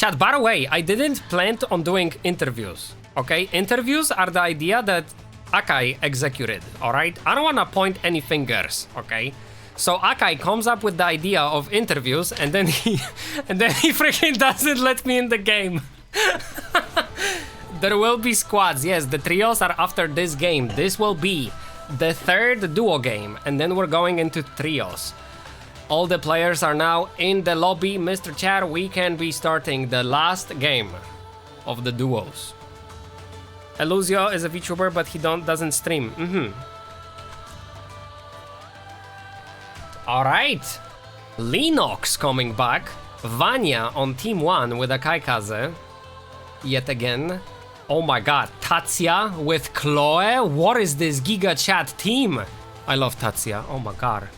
Chat, by the way, I didn't plan on doing interviews, okay? Interviews are the idea that Akai executed, alright? I don't wanna point any fingers, okay? So Akai comes up with the idea of interviews and then he freaking doesn't let me in the game. There will be squads, yes, the trios are after this game. This will be the third duo game and then we're going into trios. All the players are now in the lobby. Mr. Chad, we can be starting the last game of the duos. Elusio is a VTuber, but he doesn't stream. Alright. Linox coming back. Vanya on Team 1 with a Kaikaze. Yet again. Oh my god. Tatsia with Chloe? What is this Giga Chat team? I love Tatsia. Oh my god.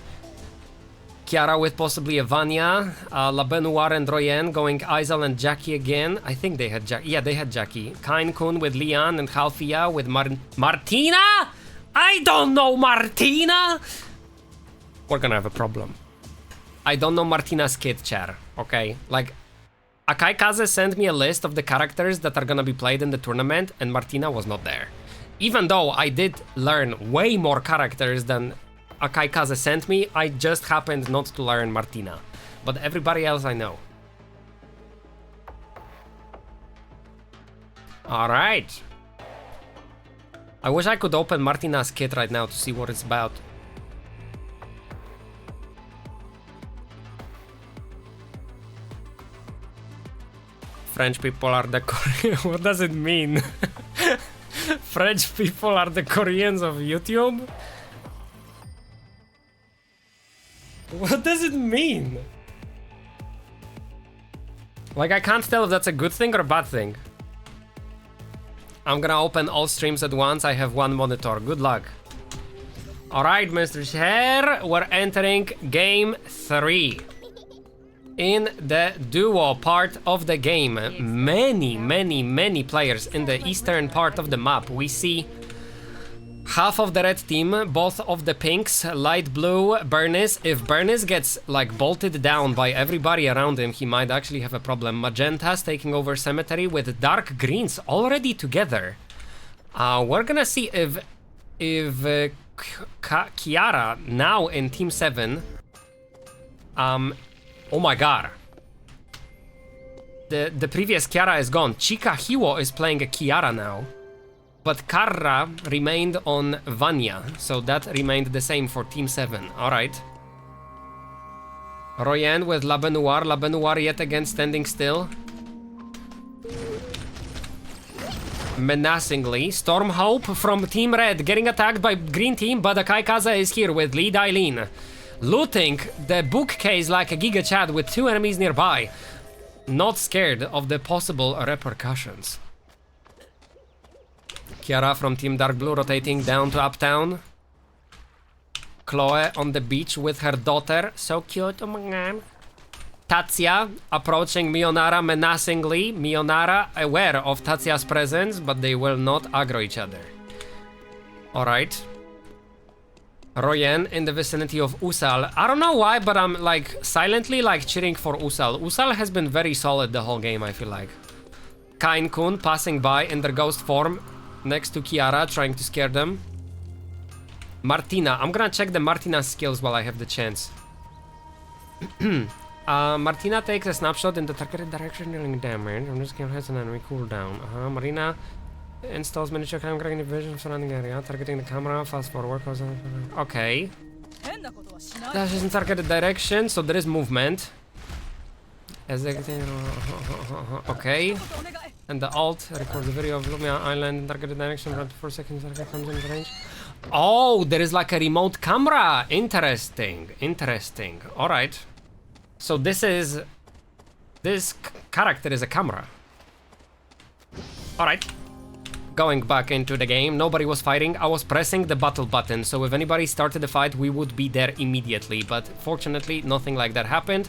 Kiara with possibly a Vanya, Labenoir and Royen going Aizel and Jackie again. I think they had Jackie. Yeah, they had Jackie. Kain Kun with Leon and Halfia with Martina? I don't know Martina! We're gonna have a problem. I don't know Martina's kid, Chair, okay? Like, Akai Kaze sent me a list of the characters that are gonna be played in the tournament and Martina was not there. Even though I did learn way more characters than Akai Kaze sent me, I just happened not to learn Martina. But everybody else I know. Alright. I wish I could open Martina's kit right now to see what it's about. French people are the Koreans. What does it mean? French people are the Koreans of YouTube? What does it mean? Like, I can't tell if that's a good thing or a bad thing. I'm gonna open all streams at once. I have one monitor. Good luck. Alright, Mr. Sher, we're entering game 3. In the duo part of the game, many players in the eastern part of the map. We see half of the red team, both of the pinks, light blue, Bernice. If Bernice gets like bolted down by everybody around him, he might actually have a problem. Magenta's taking over cemetery with dark greens already together. We're gonna see if Kiara now in team 7. Oh my god. The previous Kiara is gone. Chika Hiwo is playing a Kiara now. But Karra remained on Vanya, so that remained the same for Team 7. Alright. Royen with Labenoir. Labenoir yet again standing still. Menacingly. Stormhope from Team Red getting attacked by Green Team, but Akai Kaze is here with Lee Dailin. Looting the bookcase like a Giga Chad with 2 enemies nearby. Not scared of the possible repercussions. Kiara from Team Dark Blue rotating down to Uptown. Chloe on the beach with her daughter. So cute, oh my god. Tatsia approaching Mionara menacingly. Mionara aware of Tatsia's presence, but they will not aggro each other. Alright. Royen in the vicinity of Usal. I don't know why, but I'm like silently like cheering for Usal. Usal has been very solid the whole game, I feel like. Kain Kun passing by in their ghost form next to Kiara, trying to scare them. Martina. I'm gonna check the Martina's skills while I have the chance. Martina takes a snapshot in the targeted direction dealing damage. I'm just gonna has an enemy cooldown. Marina installs miniature camera getting vision of surrounding area, targeting the camera, fast forward. Okay. That is in targeted direction, so there is movement. Okay. And the alt records the video of Lumia Island in targeted direction, around 4 seconds target comes in range. Oh, there is like a remote camera. Interesting. Interesting. Alright. So this character is a camera. Alright. Going back into the game, nobody was fighting. I was pressing the battle button, so if anybody started the fight, we would be there immediately. But fortunately, nothing like that happened.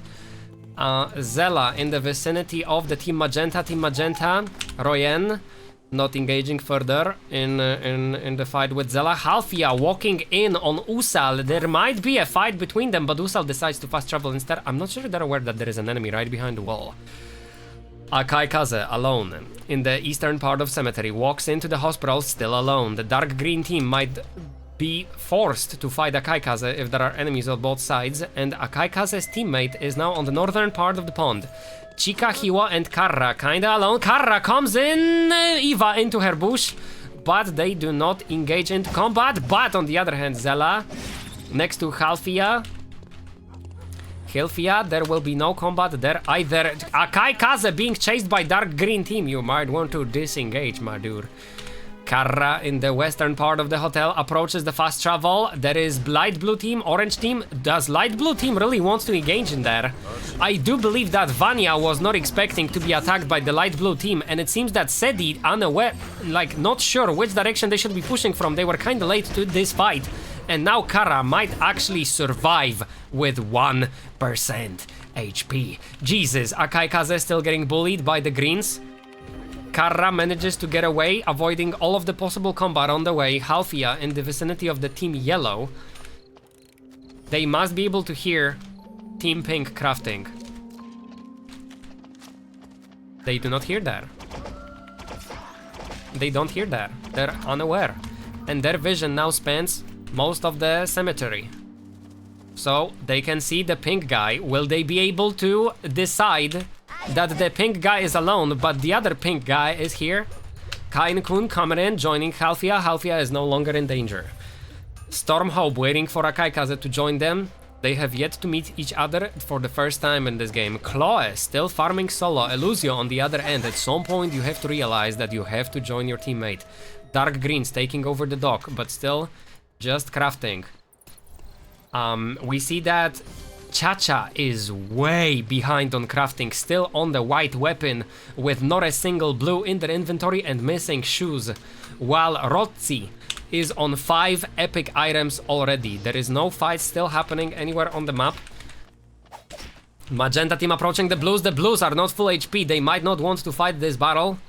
Zella in the vicinity of the Team Magenta. Team Magenta, Royen, not engaging further in the fight with Zella. Halfia walking in on Usal. There might be a fight between them, but Usal decides to fast travel instead. I'm not sure they're aware that there is an enemy right behind the wall. Akai Kaze, alone, in the eastern part of cemetery, walks into the hospital still alone. The dark green team might be forced to fight Akai Kaze if there are enemies on both sides, and Akai Kaze's teammate is now on the northern part of the pond. Chika, Hiwa, and Karra kinda alone. Karra comes in, Eva into her bush, but they do not engage into combat. But on the other hand, Zella, next to Halfia, there will be no combat there either. Akai Kaze being chased by dark green team. You might want to disengage, my dude. Karra in the western part of the hotel approaches the fast travel. There is light blue team, orange team. Does light blue team really want to engage in there? I do believe that Vanya was not expecting to be attacked by the light blue team, and it seems that Sedi, unaware, like not sure which direction they should be pushing from. They were kind of late to this fight, and now Karra might actually survive with 1% HP. Jesus, Akai Kaze still getting bullied by the greens. Karra manages to get away, avoiding all of the possible combat on the way. Halfia in the vicinity of the team yellow. They must be able to hear team pink crafting. They do not hear that. They don't hear that. They're unaware. And their vision now spans most of the cemetery. So they can see the pink guy. Will they be able to decide that the pink guy is alone, but the other pink guy is here? Kain-kun coming in, joining Halfia. Halfia is no longer in danger. Stormhope waiting for Akai Kaze to join them. They have yet to meet each other for the first time in this game. Chloe still farming solo. Elusio on the other end. At some point you have to realize that you have to join your teammate. Dark greens taking over the dock, but still just crafting. We see that Chacha is way behind on crafting, still on the white weapon with not a single blue in their inventory and missing shoes, while Rotzi is on 5 epic items already. There is no fight still happening anywhere on the map. Magenta team approaching the blues. The blues are not full HP. They might not want to fight this battle.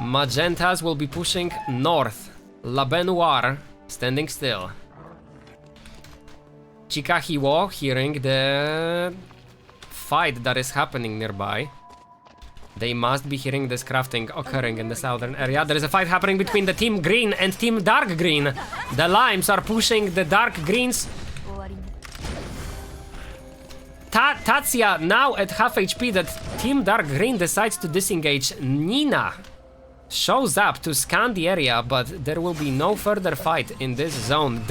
Magentas will be pushing north. La Benoir standing still. Chikahiwo hearing the fight that is happening nearby. They must be hearing this crafting occurring in the southern area. There is a fight happening between the team green and team dark green. The limes are pushing the dark greens. Tatsia now at half HP. That team dark green decides to disengage. Nina shows up to scan the area, but there will be no further fight in this zone.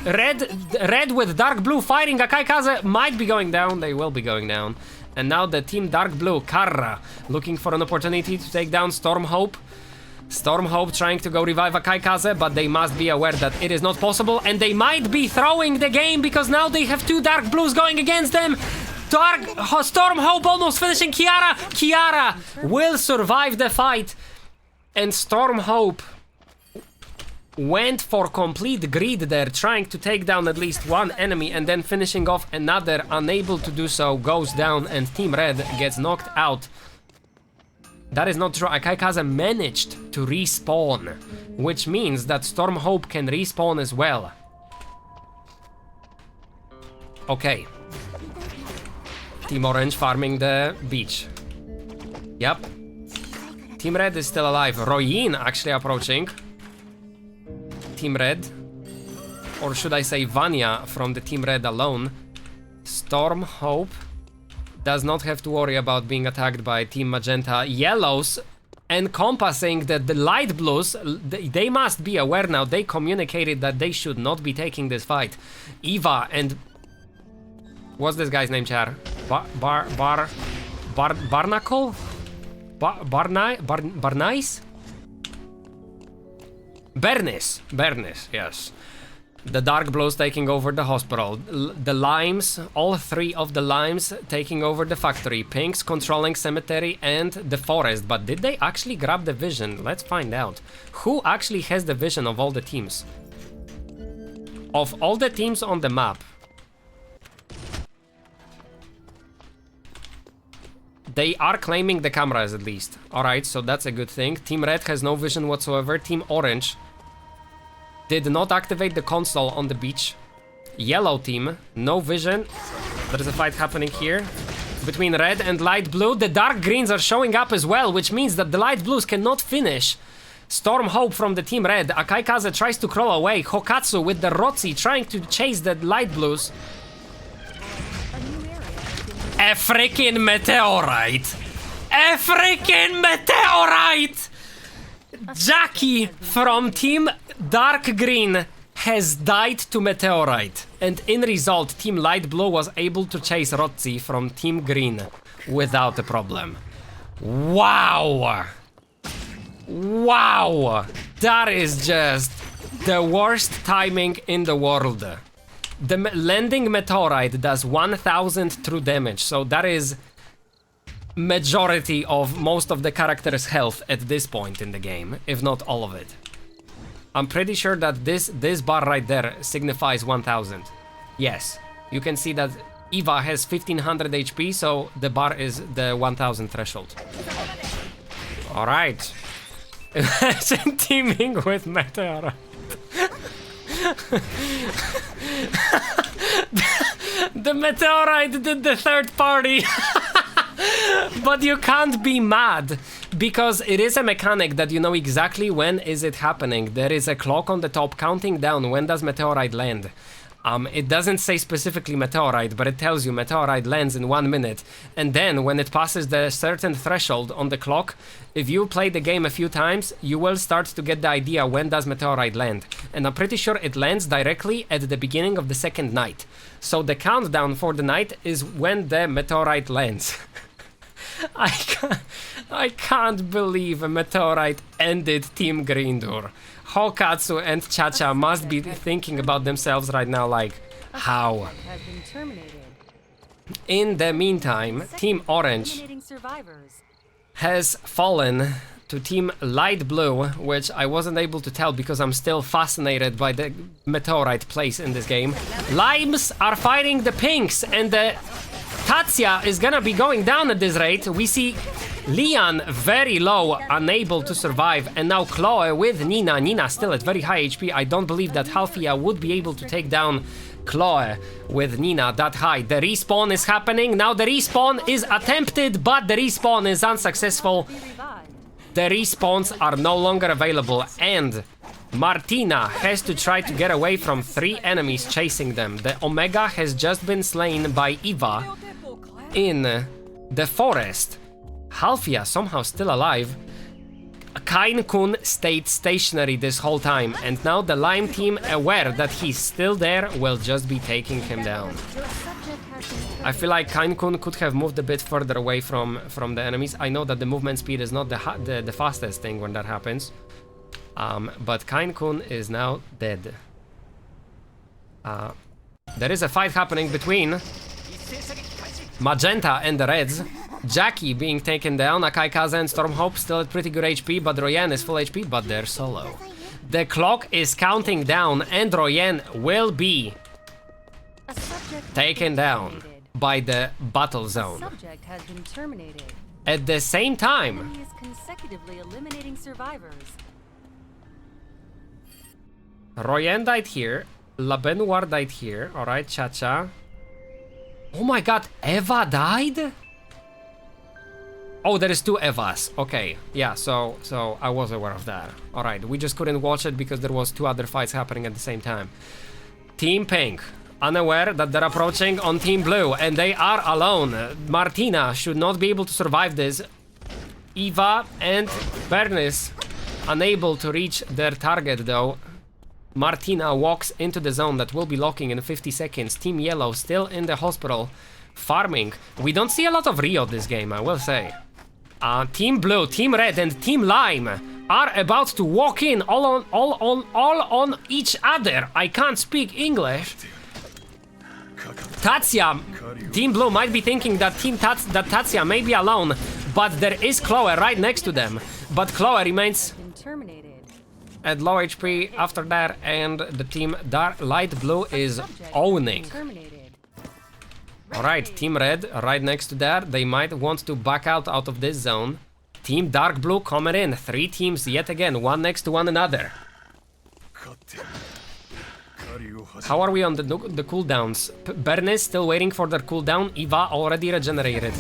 Red with dark blue fighting. Akai Kaze might be going down. They will be going down. And now the team dark blue, Karra, looking for an opportunity to take down Stormhope. Stormhope trying to go revive Akai Kaze, but they must be aware that it is not possible, and they might be throwing the game because now they have 2 dark blues going against them. Stormhope almost finishing Kiara. Kiara will survive the fight. And Stormhope went for complete greed there, trying to take down at least one enemy and then finishing off another. Unable to do so, goes down, and Team Red gets knocked out. That is not true. Akai Kaze managed to respawn, which means that Stormhope can respawn as well. Okay. Team Orange farming the beach. Yep. Team Red is still alive. Royin actually approaching. Team Red. Or should I say Vanya from the Team Red alone. Stormhope does not have to worry about being attacked by Team Magenta. Yellows encompassing the light blues. They must be aware now. They communicated that they should not be taking this fight. Eva and... What's this guy's name, Char? Barnacle? Barnice? Bernice, yes. The dark blues taking over the hospital. The limes, all 3 of the limes taking over the factory. Pinks controlling cemetery and the forest. But did they actually grab the vision? Let's find out. Who actually has the vision of all the teams? Of all the teams on the map, they are claiming the cameras at least. Alright, so that's a good thing. Team Red has no vision whatsoever. Team Orange did not activate the console on the beach. Yellow team, no vision. There is a fight happening here. between red and light blue. The dark greens are showing up as well, which means that the light blues cannot finish. Storm Hope from the team red. Akaikaze tries to crawl away. Hokatsu with the Rotzi trying to chase the light blues. A freaking meteorite! A freaking meteorite! Jackie from Team Dark Green has died to meteorite. And in result, Team Light Blue was able to chase Rotzi from Team Green without a problem. Wow! Wow! That is just the worst timing in the world. The landing meteorite does 1000 true damage, so that is majority of most of the character's health at this point in the game, if not all of it. I'm pretty sure that this bar right there signifies 1000. Yes, you can see that Eva has 1500 HP, so the bar is the 1000 threshold. Alright. Imagine teaming with Meteorite. The meteorite did the third party. But you can't be mad because it is a mechanic that you know exactly when is it happening. There is a clock on the top counting down when does meteorite land. It doesn't say specifically meteorite, but it tells you meteorite lands in 1 minute. And then when it passes the certain threshold on the clock, if you play the game a few times, you will start to get the idea when does meteorite land. And I'm pretty sure it lands directly at the beginning of the second night. So the countdown for the night is when the meteorite lands. I can't believe a meteorite ended Team Grindur. Hokatsu and Chacha must be thinking about themselves right now like, how? In the meantime, Team Orange has fallen to Team Light Blue, which I wasn't able to tell because I'm still fascinated by the meteorite place in this game. Limes are fighting the pinks, and the Tatsia is gonna be going down at this rate. We see Leon very low, unable to survive, and now Chloe with Nina. Nina still at very high HP. I don't believe that Halfia would be able to take down Chloe with Nina that high. The respawn is happening. Now the respawn is attempted, but the respawn is unsuccessful. The respawns are no longer available, and Martina has to try to get away from 3 enemies chasing them. The Omega has just been slain by Eva in the forest. Halfia somehow still alive. Kain-kun stayed stationary this whole time, and now the Lime team, aware that he's still there, will just be taking him down. I feel like Kain-kun could have moved a bit further away from the enemies. I know that the movement speed is not the fastest thing when that happens. But Kain-kun is now dead. There is a fight happening between Magenta and the Reds. Jackie being taken down, Akaikaze and Stormhope still at pretty good HP, but Royen is full HP, but they're solo. The clock is counting down, and Royen will be taken down by the battle zone. At the same time, Royen died here, La Benoir died here, alright, Chacha. Oh my god, Eva died? Oh, there is 2 Evas. Okay, yeah, so I was aware of that. Alright, we just couldn't watch it because there was 2 other fights happening at the same time. Team Pink, unaware that they're approaching on Team Blue, and they are alone. Martina should not be able to survive this. Eva and Bernice unable to reach their target though. Martina walks into the zone that will be locking in 50 seconds. Team Yellow still in the hospital, farming. We don't see a lot of Rio this game, I will say. Team Blue, Team Red, and Team Lime are about to walk in all on each other. I can't speak English. Tatsia, Team Blue might be thinking that Tatsia may be alone, but there is Chloe right next to them. But Chloe remains at low HP after that, and the Team Light Blue is owning. Alright, Team Red right next to that. They might want to back out of this zone. Team Dark Blue coming in. 3 teams yet again, one next to one another. How are we on the cooldowns? Bernis still waiting for their cooldown. Eva already regenerated.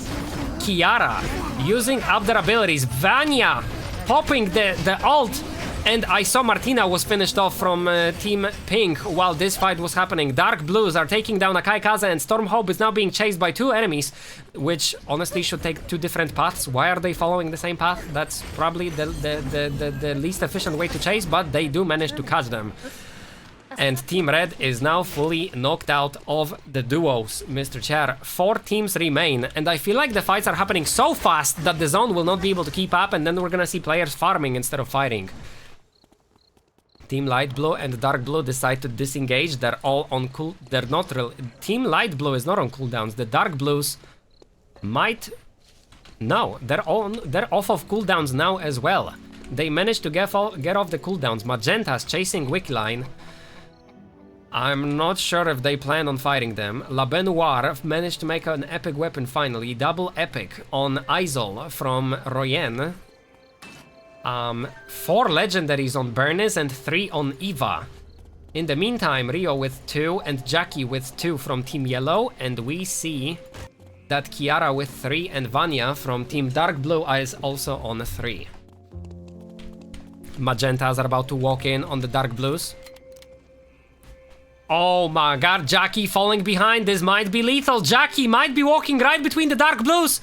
Kiara using up their abilities. Vanya popping the ult. And I saw Martina was finished off from Team Pink while this fight was happening. Dark Blues are taking down Akai Kaze, and Stormhope is now being chased by 2 enemies, which honestly should take 2 different paths. Why are they following the same path? That's probably the least efficient way to chase, but they do manage to catch them. And Team Red is now fully knocked out of the duos, Mr. Chair. 4 teams remain, and I feel like the fights are happening so fast that the zone will not be able to keep up, and then we're gonna see players farming instead of fighting. Team Light Blue and Dark Blue decide to disengage. They're all on cool... They're not real... Team Light Blue is not on cooldowns. The Dark Blues might... No, they're off of cooldowns now as well. They managed to get off the cooldowns. Magenta's chasing Wickline. I'm not sure if they plan on fighting them. La Benoir managed to make an epic weapon finally. Double epic on Isol from Royen. 4 legendaries on Bernis and 3 on Eva. In the meantime, Rio with 2 and Jackie with 2 from Team Yellow, and we see that Kiara with 3 and Vanya from Team Dark Blue is also on 3. Magentas are about to walk in on the Dark Blues. Oh my god, Jackie falling behind. This might be lethal. Jackie might be walking right between the Dark Blues.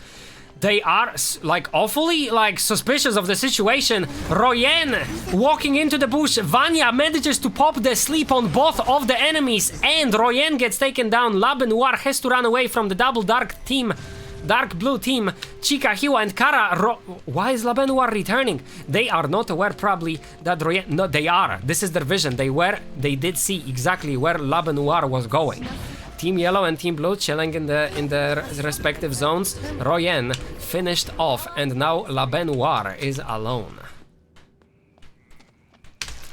They are, like, awfully, like, suspicious of the situation. Royen walking into the bush. Vanya manages to pop the sleep on both of the enemies, and Royen gets taken down. La Benoir has to run away from the double dark blue team. Chica, Hiwa, and Kara. Why is La Benoir returning? They are not aware, probably, that Royen... No, they are. This is their vision. They did see exactly where La Benoir was going. Team Yellow and Team Blue chilling in their respective zones. Royen finished off, and now La Benoir is alone.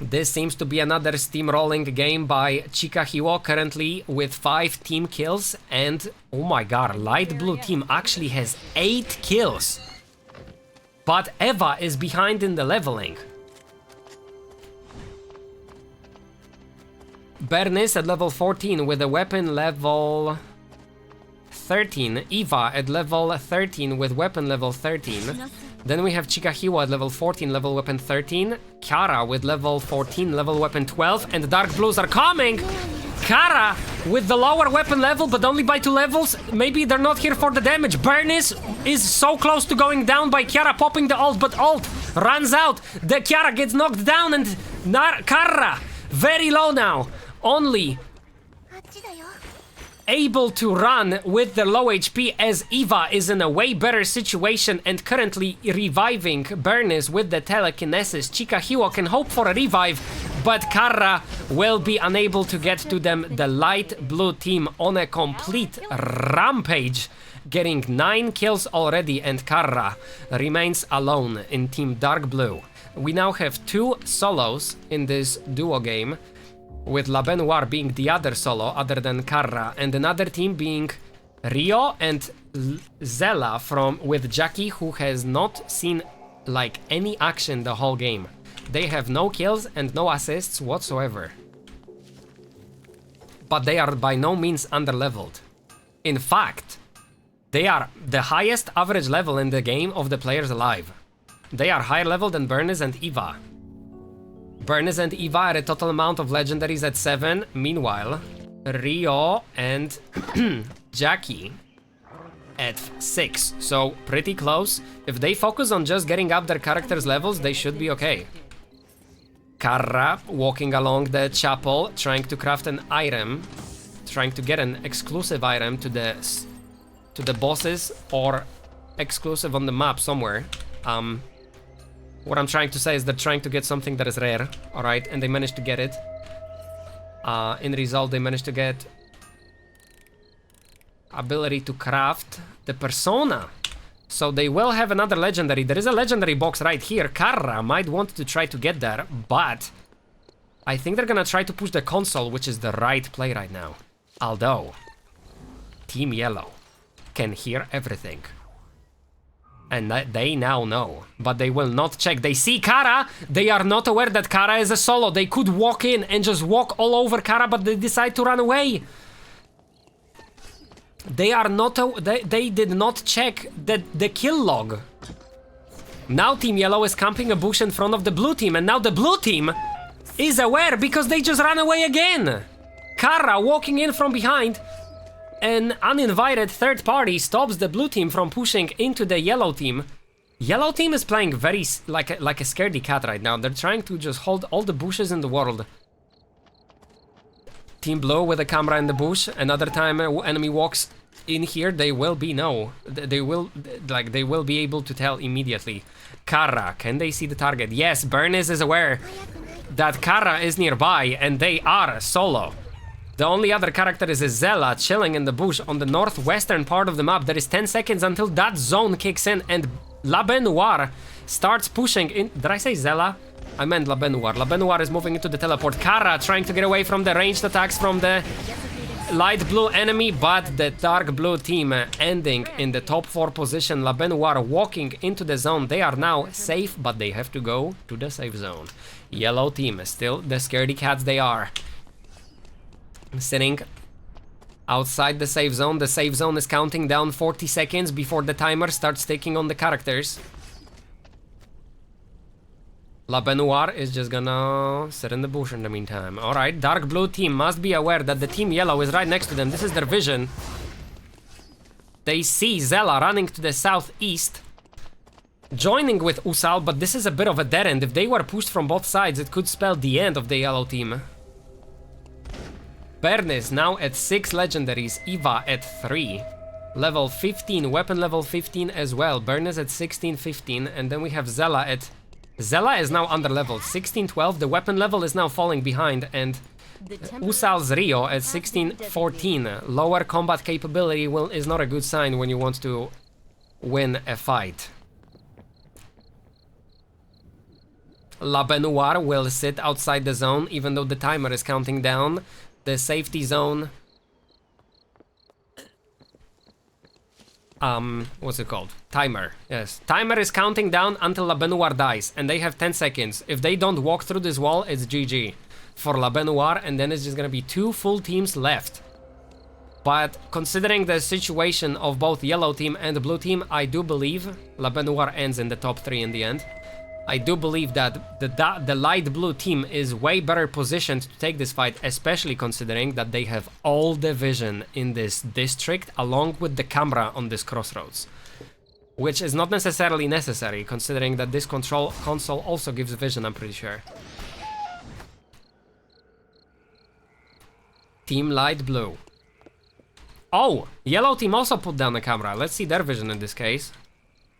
This seems to be another steamrolling game by Chica Hiwo, currently with 5 team kills, and oh my god, Light Blue team actually has 8 kills. But Eva is behind in the leveling. Bernis at level 14 with a weapon level 13. Eva at level 13 with weapon level 13. Then we have Chikahiwa at level 14, level weapon 13. Kara with level 14, level weapon 12. And the Dark Blues are coming! Kara with the lower weapon level, but only by 2 levels. Maybe they're not here for the damage. Bernis is so close to going down by Kiara popping the ult, but ult runs out. The Kiara gets knocked down, and Kara very low now. Only able to run with the low HP, as Eva is in a way better situation and currently reviving Bernis with the telekinesis. Chikahiwa can hope for a revive, but Kara will be unable to get to them. The Light Blue team on a complete rampage, getting 9 kills already, and Kara remains alone in Team Dark Blue. We now have 2 solos in this duo game, with La Benoir being the other solo other than Kara, and another team being Rio and Zella with Jackie, who has not seen like any action the whole game. They have no kills and no assists whatsoever. But they are by no means underleveled. In fact, they are the highest average level in the game of the players alive. They are higher level than Bernis and Eva. Bernis and Eva are a total amount of legendaries at 7. Meanwhile, Rio and Jackie at 6. So pretty close. If they focus on just getting up their characters' levels, they should be okay. Kara walking along the chapel, trying to craft an item, trying to get an exclusive item to the bosses, or exclusive on the map somewhere. What I'm trying to say is they're trying to get something that is rare, alright, and they managed to get it. In result, they managed to get ability to craft the persona. So they will have another legendary. There is a legendary box right here. Kara might want to try to get there, but I think they're gonna try to push the console, which is the right play right now. Although, Team Yellow can hear everything. And they now know, but they will not check. They see Kara. They are not aware that Kara is a solo. They could walk in and just walk all over Kara, but they decide to run away. They are not. They did not check the kill log. Now Team Yellow is camping a bush in front of the blue team, and now the blue team is aware because they just ran away again. Kara walking in from behind. An uninvited third party stops the blue team from pushing into the yellow team. Yellow team is playing very like a scaredy cat right now. They're trying to just hold all the bushes in the world. Team blue with a camera in the bush. Another time enemy walks in here, they will be they will be able to tell immediately. Kara, can they see the target? Yes, Bernice is aware that Kara is nearby and they are solo. The only other character is Zella chilling in the bush on the northwestern part of the map. There is 10 seconds until that zone kicks in and La Benoir starts pushing in. Did I say Zella? I meant La Benoir. La Benoir is moving into the teleport. Kara trying to get away from the ranged attacks from the light blue enemy, but the dark blue team ending in the top 4 position. La Benoir walking into the zone. They are now safe, but they have to go to the safe zone. Yellow team is still the scaredy cats they are. Sitting outside the safe zone. The safe zone is counting down 40 seconds before the timer starts ticking on the characters. La Benoir is just gonna sit in the bush in the meantime. Alright, dark blue team must be aware that the team yellow is right next to them. This is their vision. They see Zella running to the southeast, joining with Usal, but this is a bit of a dead end. If they were pushed from both sides, it could spell the end of the yellow team. Bernice now at 6 legendaries, Eva at 3. Level 15, weapon level 15 as well. Bernice at 16, 15, and then we have Zella at... Zella is now under level 16, 12. The weapon level is now falling behind, and Usal's Rio at 16, 14. Lower combat capability is not a good sign when you want to win a fight. La Benoir will sit outside the zone, even though the timer is counting down. The safety zone. What's it called? Timer. Yes. Timer is counting down until La Benoir dies, and they have 10 seconds. If they don't walk through this wall, it's GG for La Benoir, and then it's just gonna be 2 full teams left. But considering the situation of both yellow team and blue team, I do believe La Benoir ends in the top 3 in the end. I do believe that the light blue team is way better positioned to take this fight, especially considering that they have all the vision in this district along with the camera on this crossroads. Which is not necessarily necessary, considering that this control console also gives vision, I'm pretty sure. Team light blue. Oh, yellow team also put down the camera. Let's see their vision in this case.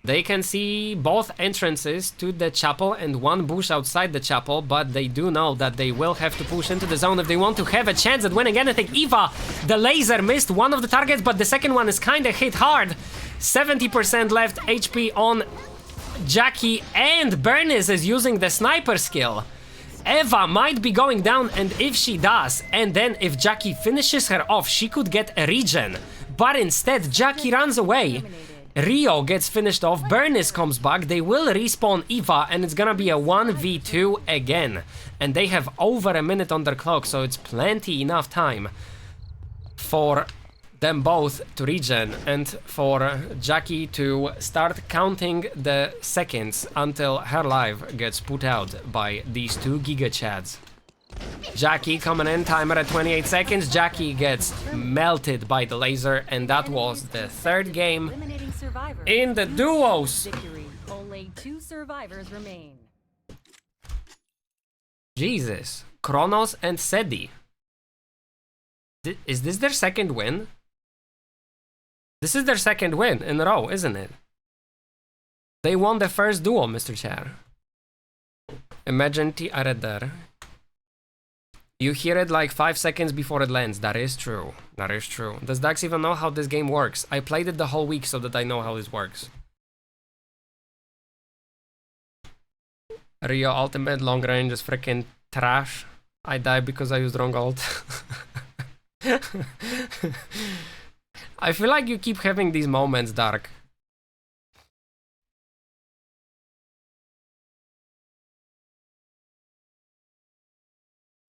They can see both entrances to the chapel and 1 bush outside the chapel, but they do know that they will have to push into the zone if they want to have a chance at winning anything. Eva, the laser missed one of the targets, but the second one is kinda hit hard. 70% left HP on Jackie, and Bernice is using the sniper skill. Eva might be going down, and if she does, and then if Jackie finishes her off, she could get a regen. But instead, Jackie runs away. Rio gets finished off, Bernice comes back, they will respawn Eva, and it's gonna be a 1v2 again. And they have over a minute on their clock, so it's plenty enough time for them both to regen and for Jackie to start counting the seconds until her life gets put out by these 2 Giga Chads. Jackie coming in, timer at 28 seconds. Jackie gets melted by the laser, and that was the 3rd game in the duos. Only 2 survivors remain. Jesus. Kronos and Sedi. Is this their 2nd win? This is their 2nd win in a row, isn't it? They won the first duo, Mr. Chair. Imagine I read there. You hear it like 5 seconds before it lands. That is true. That is true. Does Dax even know how this game works? I played it the whole week so that I know how this works. Rio Ultimate long range is freaking trash. I died because I used wrong ult. I feel like you keep having these moments, Dark.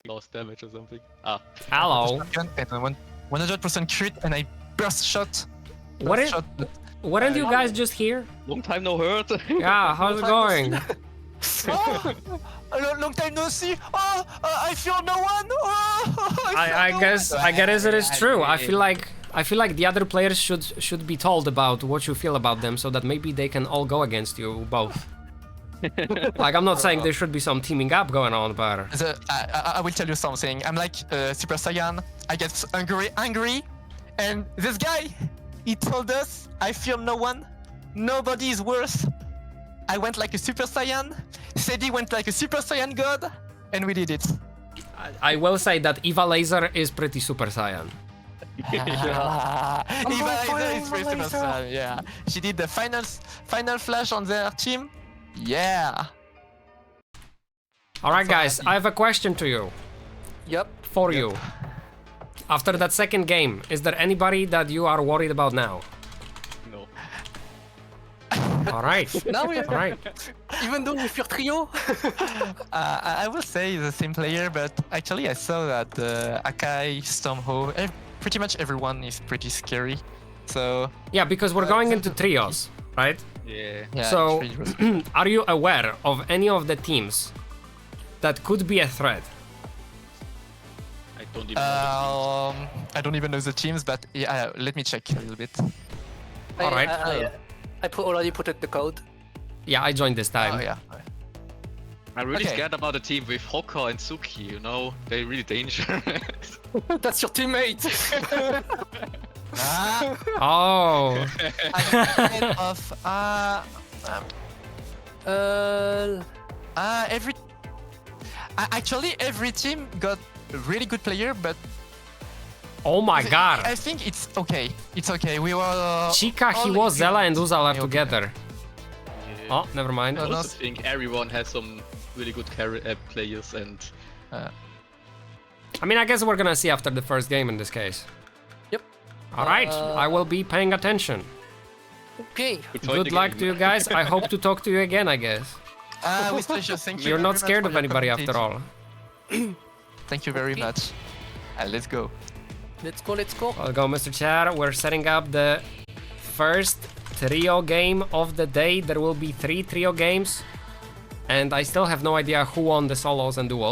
lost damage or something. Ah, Hello. Shotgun and 100% crit, and I burst shot. What is? Weren't you guys just here? long time no hurt. Yeah, how's it going? Oh, long time no see. Oh, I feel no one. Oh, I guess it is true. I feel like the other players should be told about what you feel about them, so that maybe they can all go against you both. Like, I'm not saying there should be some teaming up going on, but I will tell you something. I'm like Super Saiyan. I get angry, and this guy, he told us, I fear no one. Nobody is worse. I went like a Super Saiyan. Sadie went like a Super Saiyan God, and we did it. I will say that Eva Laser is pretty Super Saiyan. Eva Laser is pretty Super Saiyan. Yeah, she did the final flash on their team. Yeah. All right, guys, I have a question to you. Yep. For you. After that second game, is there anybody that you are worried about now? No. All right. Now we All right. even though with your trio. I will say the same player, but actually I saw that Akai, Stormho, pretty much everyone is pretty scary. So Yeah, because we're going into trios, right? Yeah. yeah. So, it's really are you aware of any of the teams that could be a threat? I don't even know. I don't even know the teams, but yeah, let me check a little bit. All right. I already put in the code. Yeah, I joined this time. Oh yeah. I'm really Okay. scared about the team with Hoka and Suki, you know? They're really dangerous. That's your teammate. Ah, Oh, I'm ahead of actually every team got a really good player, but oh my I god. think it's okay. It's okay. We were Chica, all Hiwo, Zella, and Uzal are okay. together. Yeah. Oh, never mind. I no. also think everyone has some really good players and I mean, I guess we're gonna see after the first game in this case. Yep. All right, I will be paying attention. Okay. Good luck to you guys. I hope to talk to you again, I guess. with pleasure. Thank you. You're very not much scared for of your anybody after commentate. all. Thank you very much. Let's go. Let's go. Let's go. I'll go, Mr. Chad. We're setting up the first trio game of the day. There will be 3 trio games. And I still have no idea who won the solos and duels.